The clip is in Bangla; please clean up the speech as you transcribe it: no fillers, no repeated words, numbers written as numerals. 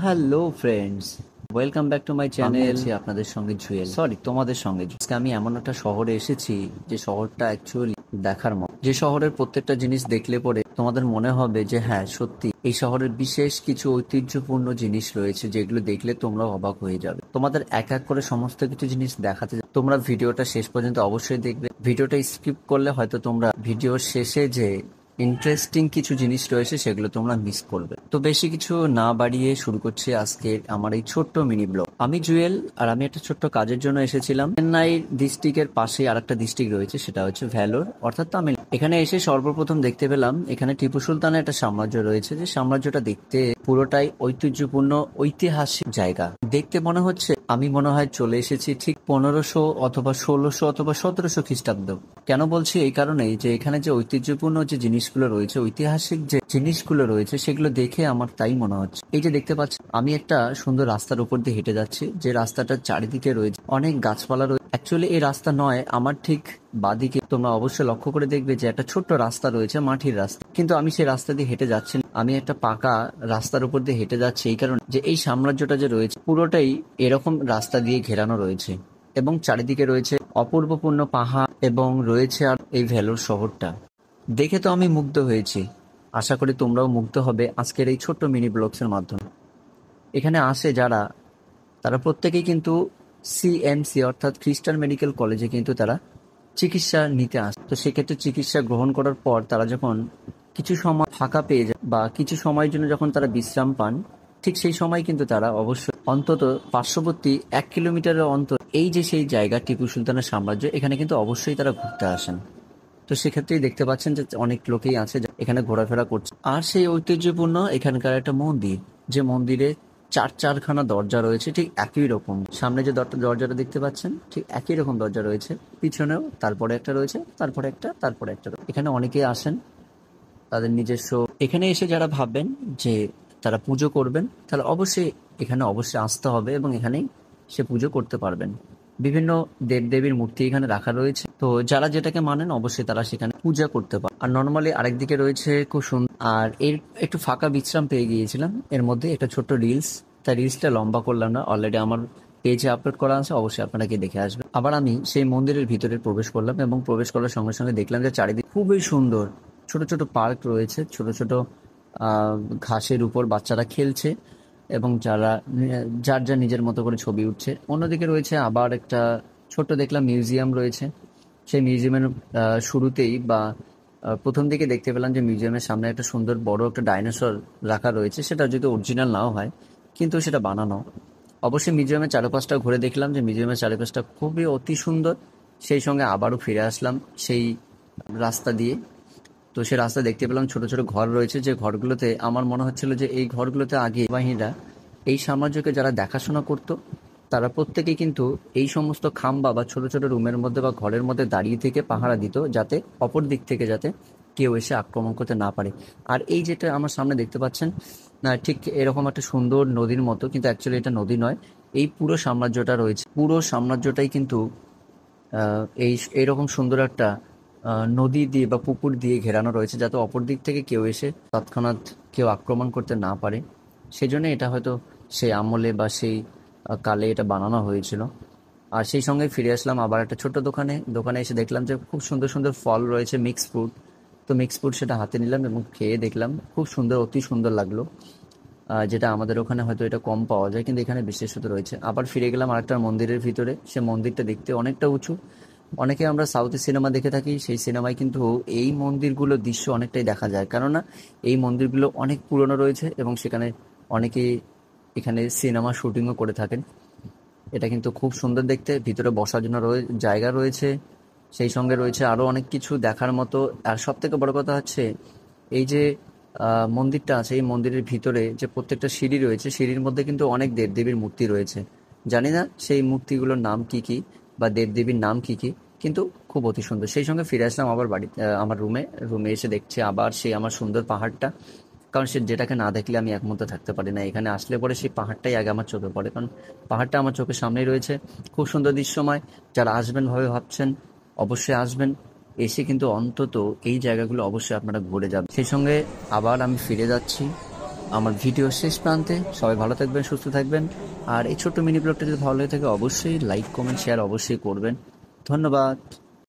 Hello friends, welcome back to my channel. আছি আপনাদের সঙ্গে জুয়েল, সরি তোমাদের সঙ্গে। আজকে আমি এমন একটা শহরে এসেছি যে শহরটা অ্যাকচুয়ালি দেখার মতো, যে শহরের প্রত্যেকটা জিনিস দেখলে পরে তোমাদের মনে হবে যে হ্যাঁ সত্যি এই শহরের বিশেষ কিছু ঐতিহ্যপূর্ণ জিনিস রয়েছে যেগুলো দেখলে তোমরা অবাক হয়ে যাবে। তোমাদের এক এক করে সমস্ত কিছু জিনিস দেখাতে তোমরা ভিডিওটা শেষ পর্যন্ত অবশ্যই দেখবে। ভিডিওটা স্কিপ করলে হয়তো তোমরা ভিডিওর শেষে যে ইন্টারেস্টিং কিছু জিনিস রয়েছে সেগুলো তোমরা মিস করবে। তো বেশি কিছু না বাড়িয়ে শুরু করছি আজকের আমার এই ছোট্ট মিনি ব্লগ। আমি জুয়েল, আর আমি একটা ছোট্ট কাজের জন্য এসেছিলাম। চেন্নাই ডিস্ট্রিক্টের পাশে আর একটা ডিস্ট্রিক্ট রয়েছে, সেটা হচ্ছে ভ্যালোর, অর্থাৎ তামিল। এখানে এসে সর্বপ্রথম দেখতে পেলাম এখানে টিপু সুলতানের একটা সাম্রাজ্য রয়েছে, যে সাম্রাজ্যটা দেখতে পুরোটাই ঐতিহ্যপূর্ণ ঐতিহাসিক জায়গা। দেখতে মনে হচ্ছে আমি মনে হয় চলে এসেছি ঠিক 1500 অথবা 1600 অথবা 1700 খ্রিস্টাব্দ। কেন বলছি এই কারণেই যে এখানে যে ঐতিহ্যপূর্ণ যে জিনিসগুলো রয়েছে, ঐতিহাসিক যে জিনিসগুলো রয়েছে, সেগুলো দেখে আমার তাই মনে হচ্ছে। এই যে দেখতে পাচ্ছি আমি একটা সুন্দর রাস্তার উপর দিয়ে হেঁটে যাচ্ছি, যে রাস্তাটার চারিদিকে রয়েছে অনেক গাছপালা রয়েছে। অ্যাকচুয়ালি এই রাস্তা নয়, আমার ঠিক বাদিকে তোমরা অবশ্যই লক্ষ্য করে দেখবে যে একটা ছোট্ট রাস্তা রয়েছে, মাটির রাস্তা, কিন্তু আমি সেই রাস্তা দিয়ে হেঁটে যাচ্ছি না। আমি একটা পাকা রাস্তার উপর দিয়ে হেঁটে যাচ্ছি এই কারণে যে এই সাম্রাজ্যটা যে রয়েছে পুরোটাই এরকম রাস্তা দিয়ে ঘেরানো রয়েছে, এবং চারিদিকে রয়েছে অপূর্বপূর্ণ পাহাড়, এবং রয়েছে আর এই ভেলোর শহরটা দেখে তো আমি মুগ্ধ হয়েছি। আশা করি তোমরাও মুগ্ধ হবে আজকের এই ছোট্ট মিনি ব্লগসের মাধ্যমে। এখানে আসে যারা, তারা প্রত্যেকেই কিন্তু সিএমসি অর্থাৎ খ্রিস্টান মেডিকেল কলেজে কিন্তু তারা চিকিৎসা নিতে আসে। তো সেক্ষেত্রে চিকিৎসা গ্রহণ করার পর তারা যখন কিছু সময় ফাঁকা পেয়ে যায় বা কিছু সময়ের জন্য যখন তারা বিশ্রাম পান, ঠিক সেই সময় কিন্তু তারা অবশ্যই অন্তত পার্শ্ববর্তী 1 কিলোমিটারের অন্তর এই যে সেই জায়গা টিপু সুলতানের সাম্রাজ্য, এখানে কিন্তু অবশ্যই তারা ঘুরতে আসেন। তো সেক্ষেত্রেই দেখতে পাচ্ছেন যে অনেক লোকেই আছে যা এখানে ঘোরাফেরা করছে। আর সেই ঐতিহ্যপূর্ণ এখানকার একটা মন্দির, যে মন্দিরে চারখানা দরজা রয়েছে, ঠিক একই রকম। সামনে যে দরজাটা দেখতে পাচ্ছেন ঠিক একই রকম দরজা রয়েছে, পিছনেও তারপরে একটা রয়েছে, তারপরে একটা, তারপরে একটা এখানে অনেকেই আসেন তাদের নিজস্ব। এখানে এসে যারা ভাববেন যে তারা পুজো করবেন, তাহলে অবশ্যই এখানে অবশ্যই আসতে হবে, এবং এখানেই সে পুজো করতে পারবেন। বিভিন্ন দেবদেবীর মূর্তি এখানে রাখা রয়েছে, তো যারা যেটাকে মানেন অবশ্যই তারা সেখানে পূজা করতে পারে। আর নর্মালি আরেকদিকে রয়েছে খুব সুন্দর, আর এর একটু ফাঁকা বিশ্রাম পেয়ে গিয়েছিলাম এর মধ্যে একটা ছোট্ট রিলস। তাই রিলসটা লম্বা করলাম না, অলরেডি আমার পেজে আপলোড করা আছে, অবশ্যই আপনারা গিয়ে দেখে আসবেন। আবার আমি সেই মন্দিরের ভিতরে প্রবেশ করলাম, এবং প্রবেশ করার সঙ্গে সঙ্গে দেখলাম যে চারিদিক খুবই সুন্দর ছোট ছোট পার্ক রয়েছে, ছোট ছোট আহ, ঘাসের উপর বাচ্চারা খেলছে, এবং যার যার নিজের মতো করে ছবি উঠছে। অন্যদিকে রয়েছে আবার একটা ছোট্ট দেখলাম মিউজিয়াম রয়েছে। সেই মিউজিয়ামের শুরুতেই বা প্রথম দিকে দেখতে পেলাম যে মিউজিয়ামের সামনে একটা সুন্দর বড় একটা ডাইনোসর রাখা রয়েছে, সেটা যদি অরিজিনাল নাও হয় কিন্তু সেটা বানানো। অবশ্যই মিউজিয়ামের চারপাশটা ঘুরে দেখলাম যে মিউজিয়ামের চারপাশটা খুবই অতি সুন্দর। সেই সঙ্গে আবারও ফিরে আসলাম সেই রাস্তা দিয়ে। তো সে রাস্তা দেখতে পেলাম ছোট ছোট ঘর রয়েছে, যে ঘরগুলোতে আমার মনে হচ্ছিল যে এই ঘরগুলোতে আগে বাহিনীরা এই সাম্রাজ্যকে যারা দেখাশোনা করত, তারা প্রত্যেকেই কিন্তু এই সমস্ত খাম্বা বা ছোট ছোট রুমের মধ্যে বা ঘরের মধ্যে দাঁড়িয়ে থেকে পাহারা দিত, যাতে অপর দিক থেকে যাতে কেউ এসে আক্রমণ করতে না পারে। আর এই যেটা আমার সামনে দেখতে পাচ্ছেন, ঠিক এরকম একটা সুন্দর নদীর মতো, কিন্তু অ্যাকচুয়ালি এটা নদী নয়। এই পুরো সাম্রাজ্যটা রয়েছে, পুরো সাম্রাজ্যটাই কিন্তু এই এরকম সুন্দর একটা নদী দিয়ে বা পুকুর দিয়ে ঘেরানো রয়েছে, যাতে অপর দিক থেকে কেউ এসে তৎক্ষণাৎ কেউ আক্রমণ করতে না পারে। সেজন্য এটা হয়তো সেই আমলে বা সেই কালে এটা বানানো হয়েছিল। আর সেই সঙ্গে ফিরে আসলাম আবার একটা ছোট্ট দোকানে। দোকানে এসে দেখলাম যে খুব সুন্দর সুন্দর ফল রয়েছে, মিক্স ফ্রুট। তো মিক্স ফ্রুট সেটা হাতে নিলাম এবং খেয়ে দেখলাম খুব সুন্দর, অতি সুন্দর লাগলো। যেটা আমাদের ওখানে হয়তো এটা কম পাওয়া যায়, কিন্তু এখানে বিশেষত রয়েছে। আবার ফিরে গেলাম আরেকটা মন্দিরের ভিতরে। সে মন্দিরটা দেখতে অনেকটা উঁচু। অনেকে আমরা সাউথের সিনেমা দেখে থাকি, সেই সিনেমায় কিন্তু এই মন্দিরগুলোর দৃশ্য অনেকটাই দেখা যায়, কেননা এই মন্দিরগুলো অনেক পুরনো রয়েছে, এবং সেখানে অনেকেই এখানে সিনেমা শুটিংও করে থাকেন। এটা কিন্তু খুব সুন্দর দেখতে, ভিতরে বসার জন্য জায়গা রয়েছে, সেই সঙ্গে রয়েছে আরও অনেক কিছু দেখার মতো। আর সব থেকে বড় কথা হচ্ছে এই যে মন্দিরটা আছে, এই মন্দিরের ভিতরে যে প্রত্যেকটা সিঁড়ি রয়েছে, সিঁড়ির মধ্যে কিন্তু অনেক দেবদেবীর মূর্তি রয়েছে। জানি না সেই মূর্তিগুলোর নাম কি কি বা দেবদেবীর নাম কি কি, কিন্তু খুব অতি সুন্দর। সেই সঙ্গে ফিরে আসলাম আবার বাড়িতে, আমার রুমে। রুমে এসে দেখছি আবার সেই আমার সুন্দর পাহাড়টা, কারণ সে যেটাকে না দেখলে আমি এক মুহূর্ত থাকতে পারি না। এখানে আসলে পরে সেই পাহাড়টাই আগে আমার চোখে পড়ে, কারণ পাহাড়টা আমার চোখের সামনেই রয়েছে। খুব সুন্দর দৃশ্যময়। যারা আসবেন ভাবে ভাবছেন, অবশ্যই আসবেন। এসে কিন্তু অন্তত এই জায়গাগুলো অবশ্যই আপনারা ঘুরে যাবেন। সেই সঙ্গে আবার আমি ফিরে যাচ্ছি আমার ভিডিও শেষ প্রান্তে। সবাই ভালো থাকবেন, সুস্থ থাকবেন। আর এই ছোট্ট মিনি ব্লগটা যদি ভালো লেগে থাকে অবশ্যই লাইক কমেন্ট শেয়ার অবশ্যই করবেন। ধন্যবাদ।